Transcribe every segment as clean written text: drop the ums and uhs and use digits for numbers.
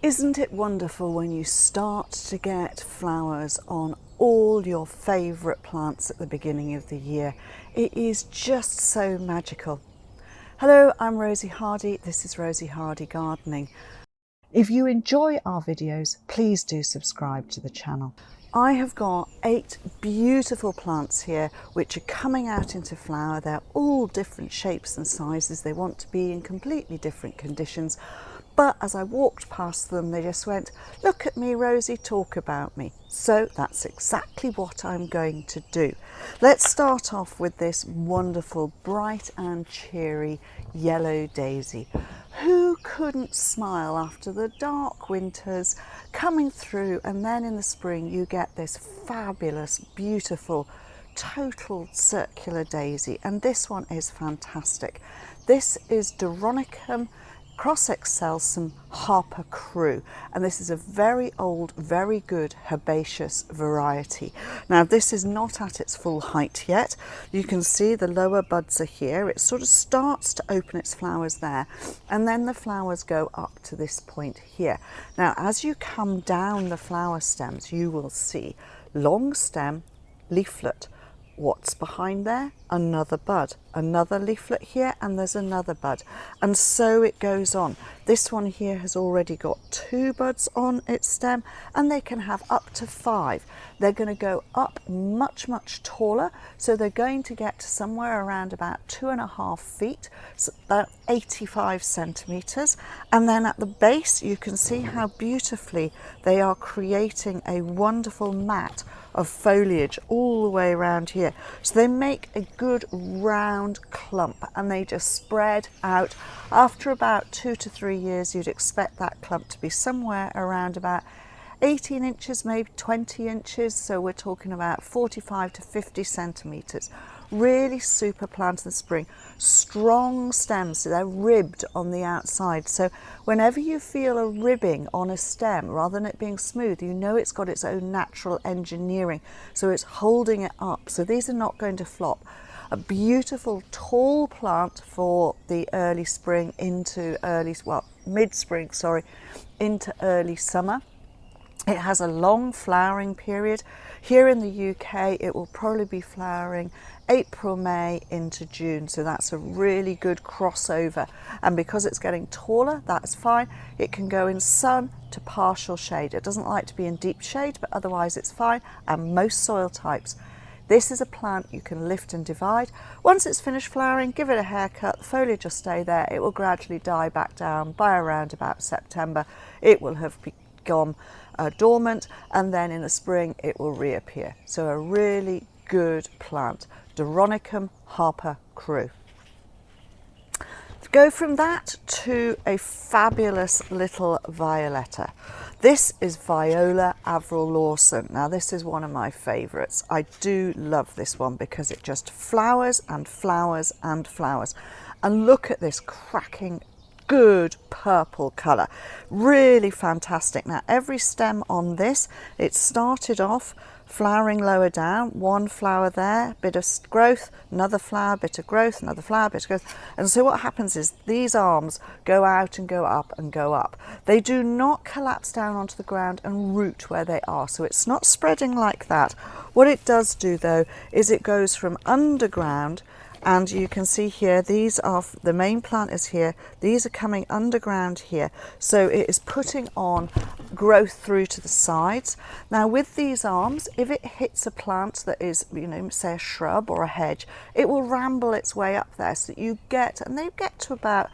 Isn't it wonderful when you start to get flowers on all your favourite plants at the beginning of the year? It is just so magical. Hello, I'm Rosie Hardy. This is Rosie Hardy Gardening. If you enjoy our videos, please do subscribe to the channel. I have got 8 beautiful plants here which are coming out into flower. They're all different shapes and sizes. They want to be in completely different conditions. But as I walked past them, they just went, "Look at me, Rosie, talk about me." So that's exactly what I'm going to do. Let's start off with this wonderful, bright and cheery yellow daisy. Who couldn't smile after the dark winters coming through, and then in the spring you get this fabulous, beautiful, total circular daisy, and this one is fantastic. This is Doronicum cross excelsum Harpur Crewe, and this is a very old, very good herbaceous variety. Now this is not at its full height yet. You can see the lower buds are here. It sort of starts to open its flowers there, and then the flowers go up to this point here. Now as you come down the flower stems, you will see long stem, leaflet. What's behind there? Another bud, another leaflet here, and there's another bud, and so it goes on. This one here has already got 2 buds on its stem, and they can have up to 5. They're going to go up much taller, so they're going to get to somewhere around about 2.5 feet, so about 85 centimeters, and then at the base you can see how beautifully they are creating a wonderful mat of foliage all the way around here. So they make a good round clump, and they just spread out. After about 2 to 3 years, you'd expect that clump to be somewhere around about 18 inches, maybe 20 inches. So we're talking about 45 to 50 centimeters. Really super plant in the spring. Strong stems, so they're ribbed on the outside. So whenever you feel a ribbing on a stem, rather than it being smooth, you know it's got its own natural engineering. So it's holding it up. So these are not going to flop. A beautiful tall plant for the early spring into early, well, mid-spring, sorry, into early summer. It has a long flowering period. Here in the UK, it will probably be flowering April, May into June. So that's a really good crossover. And because it's getting taller, that's fine. It can go in sun to partial shade. It doesn't like to be in deep shade, but otherwise it's fine. And most soil types. This is a plant you can lift and divide. Once it's finished flowering, give it a haircut. The foliage will stay there. It will gradually die back down by around about September. It will have gone dormant, and then in the spring it will reappear. So a really good plant, Doronicum Harpur Crewe. Go from that to a fabulous little violetta. This is Viola Avril Lawson. Now this is one of my favourites. I do love this one because it just flowers and flowers and flowers. And look at this cracking good purple colour, really fantastic. Now every stem on this, it started off flowering lower down, one flower there, bit of growth, another flower, bit of growth, another flower, bit of growth. And so what happens is these arms go out and go up and go up. They do not collapse down onto the ground and root where they are, so it's not spreading like that. What it does do though is it goes from underground, and you can see here, these are, the main plant is here, these are coming underground here. So it is putting on growth through to the sides. Now with these arms, if it hits a plant that is, you know, say a shrub or a hedge, it will ramble its way up there, so that you get, and they get to about,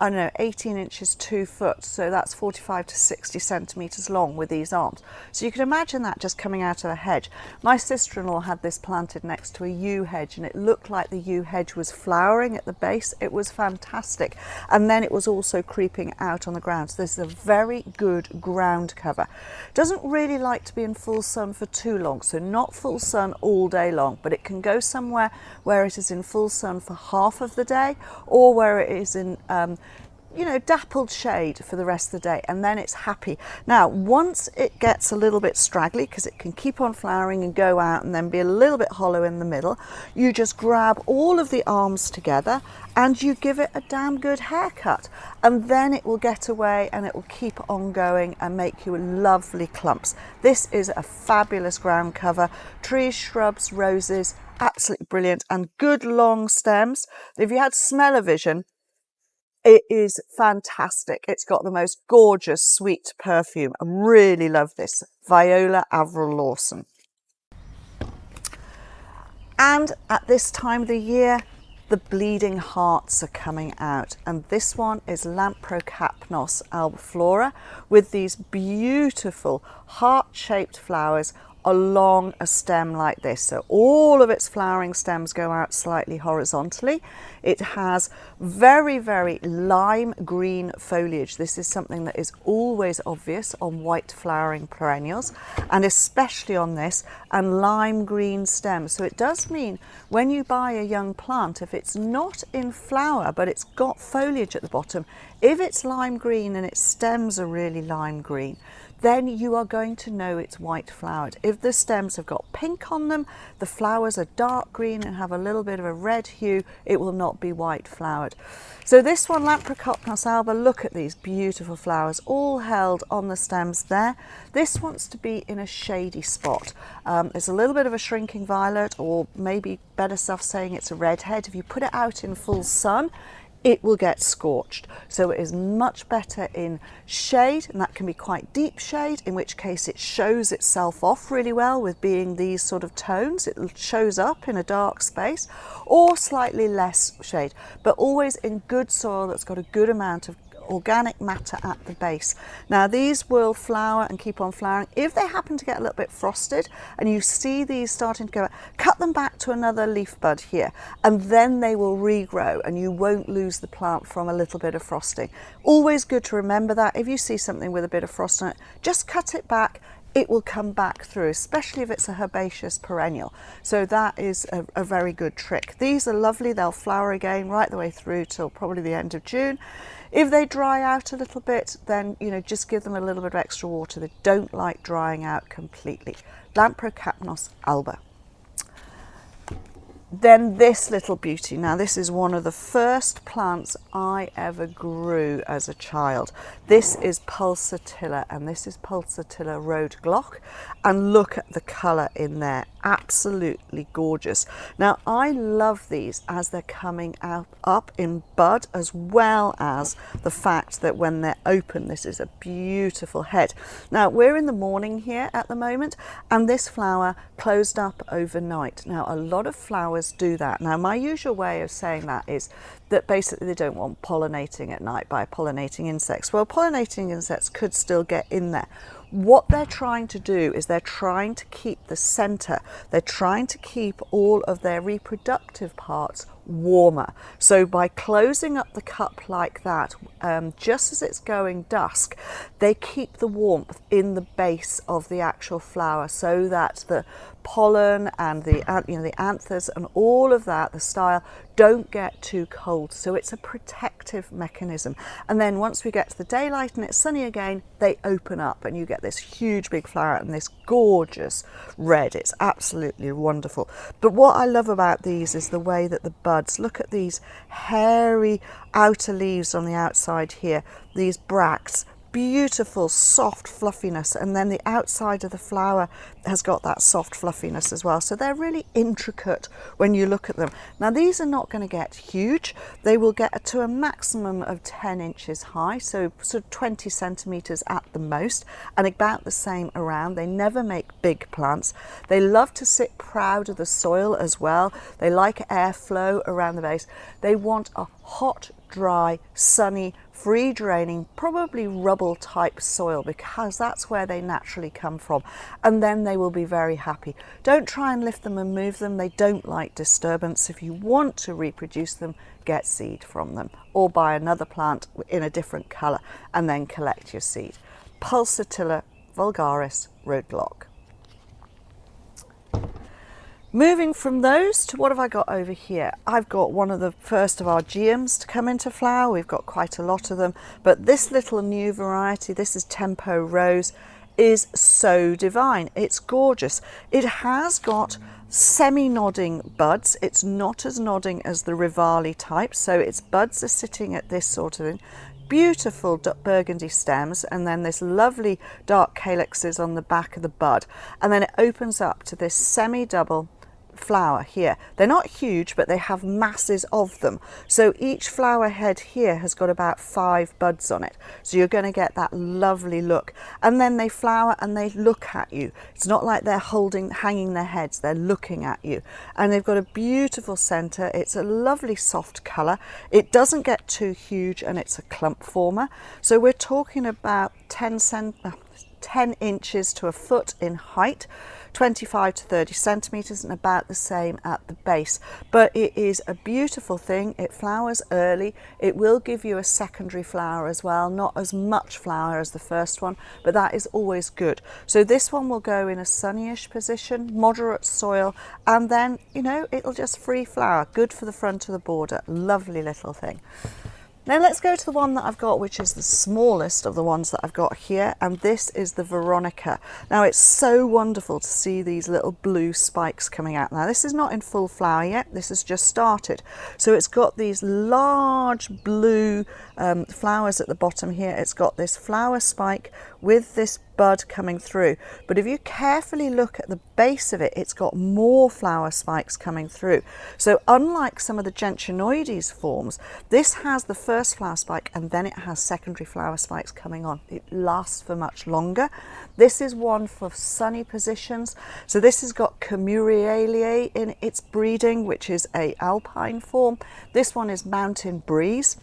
I don't know, 18 inches, 2 foot. So that's 45 to 60 centimeters long with these arms. So you can imagine that just coming out of a hedge. My sister-in-law had this planted next to a yew hedge, and it looked like the yew hedge was flowering at the base. It was fantastic. And then it was also creeping out on the ground. So this is a very good ground cover. Doesn't really like to be in full sun for too long. So not full sun all day long, but it can go somewhere where it is in full sun for half of the day, or where it is in you know, dappled shade for the rest of the day, and then it's happy. Now, once it gets a little bit straggly, because it can keep on flowering and go out and then be a little bit hollow in the middle, you just grab all of the arms together and you give it a damn good haircut, and then it will get away and it will keep on going and make you lovely clumps. This is a fabulous ground cover. Trees, shrubs, roses, absolutely brilliant, and good long stems. If you had smell-o-vision, it is fantastic. It's got the most gorgeous sweet perfume. I really love this. Viola Avril Lawson. And at this time of the year, the bleeding hearts are coming out, and this one is Lamprocapnos albiflora with these beautiful heart-shaped flowers along a stem like this. So all of its flowering stems go out slightly horizontally. It has very, very lime green foliage. This is something that is always obvious on white flowering perennials, and especially on this, and lime green stems. So it does mean when you buy a young plant, if it's not in flower but it's got foliage at the bottom, if it's lime green and its stems are really lime green, then you are going to know it's white flowered. If the stems have got pink on them, the flowers are dark green and have a little bit of a red hue, it will not be white flowered. So this one, Lamprocapnos alba, look at these beautiful flowers all held on the stems there. This wants to be in a shady spot. It's a little bit of a shrinking violet, or maybe better stuff saying it's a redhead. If you put it out in full sun, it will get scorched. So it is much better in shade, and that can be quite deep shade, in which case it shows itself off really well with being these sort of tones. It shows up in a dark space, or slightly less shade, but always in good soil that's got a good amount of organic matter at the base. Now these will flower and keep on flowering. If they happen to get a little bit frosted and you see these starting to go out, cut them back to another leaf bud here, and then they will regrow and you won't lose the plant from a little bit of frosting. Always good to remember that. If you see something with a bit of frost on it, just cut it back. It will come back through, especially if it's a herbaceous perennial. So that is a very good trick. These are lovely. They'll flower again right the way through till probably the end of June. If they dry out a little bit, then, you know, just give them a little bit of extra water. They don't like drying out completely. Lamprocapnos alba. Then this little beauty. Now this is one of the first plants I ever grew as a child. This is Pulsatilla, and this is Pulsatilla Røde Klokke, and look at the colour in there. Absolutely gorgeous. Now I love these as they're coming out up in bud, as well as the fact that when they're open, this is a beautiful head. Now we're in the morning here at the moment, and this flower closed up overnight. Now a lot of flowers do that. Now my usual way of saying that is that basically they don't want pollinating at night by pollinating insects. Well, pollinating insects could still get in there. What they're trying to do is they're trying to keep the center, they're trying to keep all of their reproductive parts warmer. So by closing up the cup like that, just as it's going dusk, they keep the warmth in the base of the actual flower, so that the pollen and the anthers and all of that, the style, don't get too cold. So it's a protective mechanism. And then once we get to the daylight and it's sunny again, they open up and you get this huge big flower and this gorgeous red. It's absolutely wonderful. But what I love about these is the way that the buds, look at these hairy outer leaves on the outside here, these bracts, beautiful soft fluffiness, and then the outside of the flower has got that soft fluffiness as well. So they're really intricate when you look at them. Now these are not going to get huge. They will get to a maximum of 10 inches high, so sort of 20 centimeters at the most, and about the same around. They never make big plants. They love to sit proud of the soil as well. They like airflow around the base. They want a hot, dry, sunny, free draining, probably rubble type soil, because that's where they naturally come from, and then they will be very happy. Don't try and lift them and move them. They don't like disturbance. If you want to reproduce them, get seed from them or buy another plant in a different colour and then collect your seed. Pulsatilla vulgaris Røde Klokke. Moving from those to what have I got over here? I've got one of the first of our geums to come into flower. We've got quite a lot of them, but this little new variety, this is Tempo Rose, is so divine. It's gorgeous. It has got semi-nodding buds. It's not as nodding as the Rivali type, so its buds are sitting at this sort of thing. Beautiful burgundy stems, and then this lovely dark calyxes on the back of the bud, and then it opens up to this semi-double flower here. They're not huge, but they have masses of them, so each flower head here has got about 5 buds on it, so you're going to get that lovely look. And then they flower and they look at you. It's not like they're hanging their heads, they're looking at you, and they've got a beautiful center. It's a lovely soft color. It doesn't get too huge, and it's a clump former, so we're talking about 10 inches to a foot in height, 25 to 30 centimeters, and about the same at the base. But it is a beautiful thing. It flowers early. It will give you a secondary flower as well, not as much flower as the first one, but that is always good. So this one will go in a sunnyish position, moderate soil, and then, you know, it'll just free flower. Good for the front of the border. Lovely little thing. Now let's go to the one that I've got, which is the smallest of the ones that I've got here, and this is the Veronica. Now it's so wonderful to see these little blue spikes coming out. Now this is not in full flower yet, this has just started. So it's got these large blue flowers at the bottom here. It's got this flower spike with this bud coming through, but if you carefully look at the base of it, it's got more flower spikes coming through. So unlike some of the gentianoides forms, this has the first flower spike and then it has secondary flower spikes coming on. It lasts for much longer. This is one for sunny positions. So this has got Camurialiae in its breeding, which is a alpine form. This one is Mountain Breeze,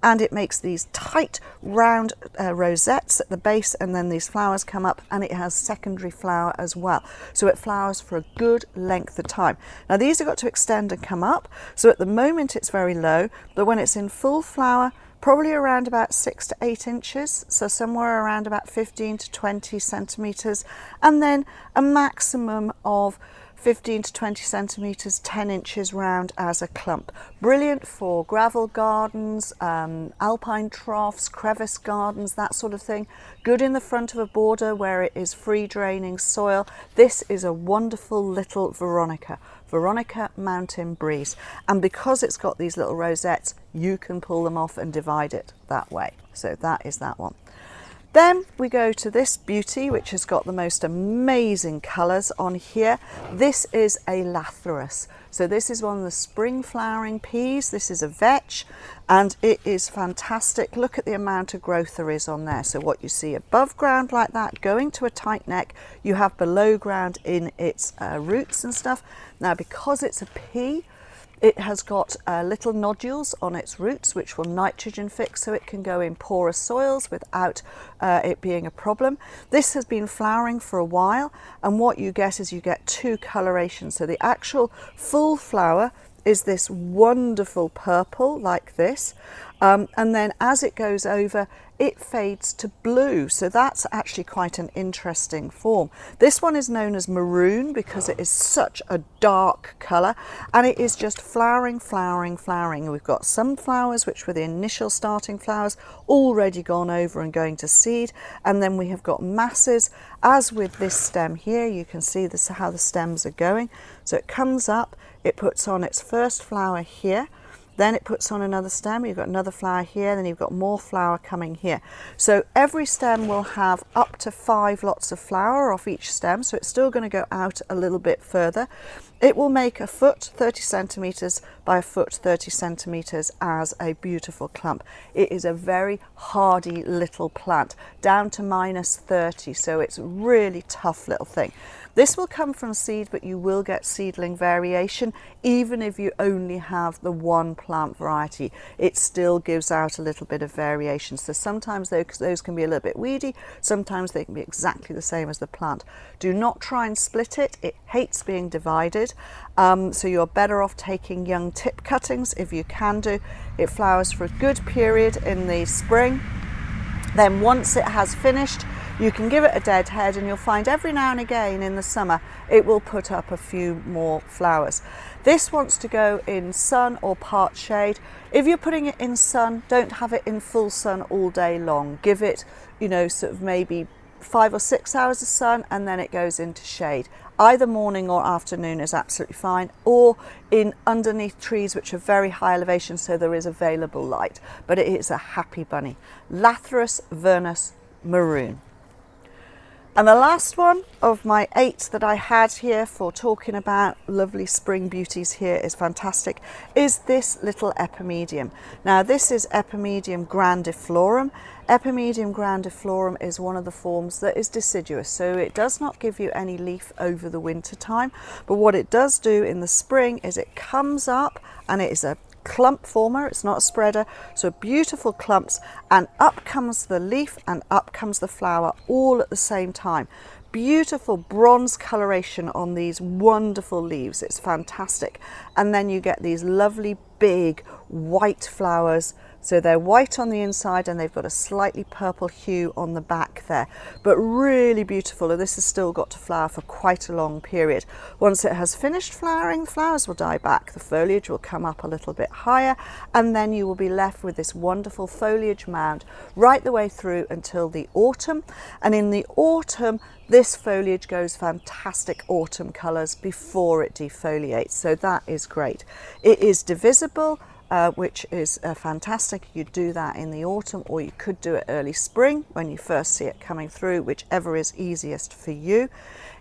and it makes these tight round rosettes at the base, and then these flowers come up, and it has secondary flower as well. So it flowers for a good length of time. Now these have got to extend and come up, so at the moment it's very low, but when it's in full flower, probably around about 6 to 8 inches, so somewhere around about 15 to 20 centimeters, and then a maximum of 15 to 20 centimeters, 10 inches round as a clump. Brilliant for gravel gardens, alpine troughs, crevice gardens, that sort of thing. Good in the front of a border where it is free draining soil. This is a wonderful little Veronica. Veronica Mountain Breeze, and because it's got these little rosettes, you can pull them off and divide it that way. So that is that one. Then we go to this beauty, which has got the most amazing colours on here. This is a Lathyrus. So this is one of the spring flowering peas. This is a vetch, and it is fantastic. Look at the amount of growth there is on there. So what you see above ground like that, going to a tight neck, you have below ground in its roots and stuff. Now, because it's a pea, it has got little nodules on its roots which will nitrogen fix, so it can go in porous soils without it being a problem. This has been flowering for a while, and what you get is you get 2 colorations. So the actual full flower is this wonderful purple like this, and then as it goes over, it fades to blue. So that's actually quite an interesting form. This one is known as Maroon because it is such a dark colour, and it is just flowering, flowering, flowering. We've got some flowers which were the initial starting flowers already gone over and going to seed, and then we have got masses, as with this stem here. You can see this, how the stems are going. So it comes up, it puts on its first flower here, then it puts on another stem, you've got another flower here, then you've got more flower coming here. So every stem will have up to 5 lots of flower off each stem, so it's still going to go out a little bit further. It will make a foot 30 centimeters by a foot 30 centimeters as a beautiful clump. It is a very hardy little plant, down to -30, so it's a really tough little thing. This will come from seed, but you will get seedling variation. Even if you only have the one plant variety, it still gives out a little bit of variation. So sometimes those can be a little bit weedy, sometimes they can be exactly the same as the plant. Do not try and split it, it hates being divided. So you're better off taking young tip cuttings if you can do. It flowers for a good period in the spring. Then once it has finished, You can give it a dead head and you'll find every now and again in the summer it will put up a few more flowers. This wants to go in sun or part shade. If you're putting it in sun, don't have it in full sun all day long. Give it, you know, sort of maybe 5 or 6 hours of sun and then it goes into shade. Either morning or afternoon is absolutely fine, or in underneath trees which are very high elevation so there is available light, but it is a happy bunny. Lathyrus, vernus, Maroon. And the last one of my 8 that I had here for talking about lovely spring beauties here is fantastic, is this little Epimedium. Now this is Epimedium grandiflorum. Epimedium grandiflorum is one of the forms that is deciduous, so it does not give you any leaf over the winter time, but what it does do in the spring is it comes up and it is a clump former, it's not a spreader, so beautiful clumps, and up comes the leaf and up comes the flower all at the same time. Beautiful bronze coloration on these wonderful leaves, it's fantastic. And then you get these lovely big white flowers, so they're white on the inside and they've got a slightly purple hue on the back there, but really beautiful. And this has still got to flower for quite a long period. Once it has finished flowering, the flowers will die back, the foliage will come up a little bit higher, and then you will be left with this wonderful foliage mound right the way through until the autumn. And in the autumn, this foliage goes fantastic autumn colours before it defoliates, so that is great. It is divisible, which is fantastic. You do that in the autumn, or you could do it early spring when you first see it coming through, whichever is easiest for you.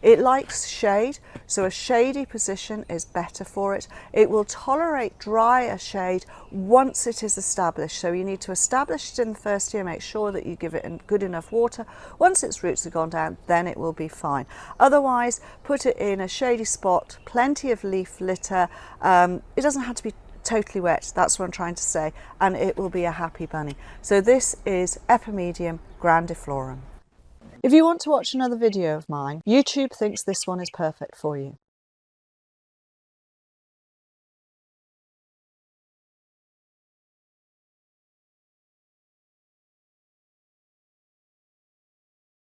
It likes shade, so a shady position is better for it. It will tolerate drier shade once it is established, so you need to establish it in the first year, make sure that you give it good enough water. Once its roots have gone down, then it will be fine. Otherwise, put it in a shady spot, plenty of leaf litter. It doesn't have to be totally wet, that's what I'm trying to say, and it will be a happy bunny. So this is Epimedium grandiflorum. If you want to watch another video of mine, YouTube thinks this one is perfect for you.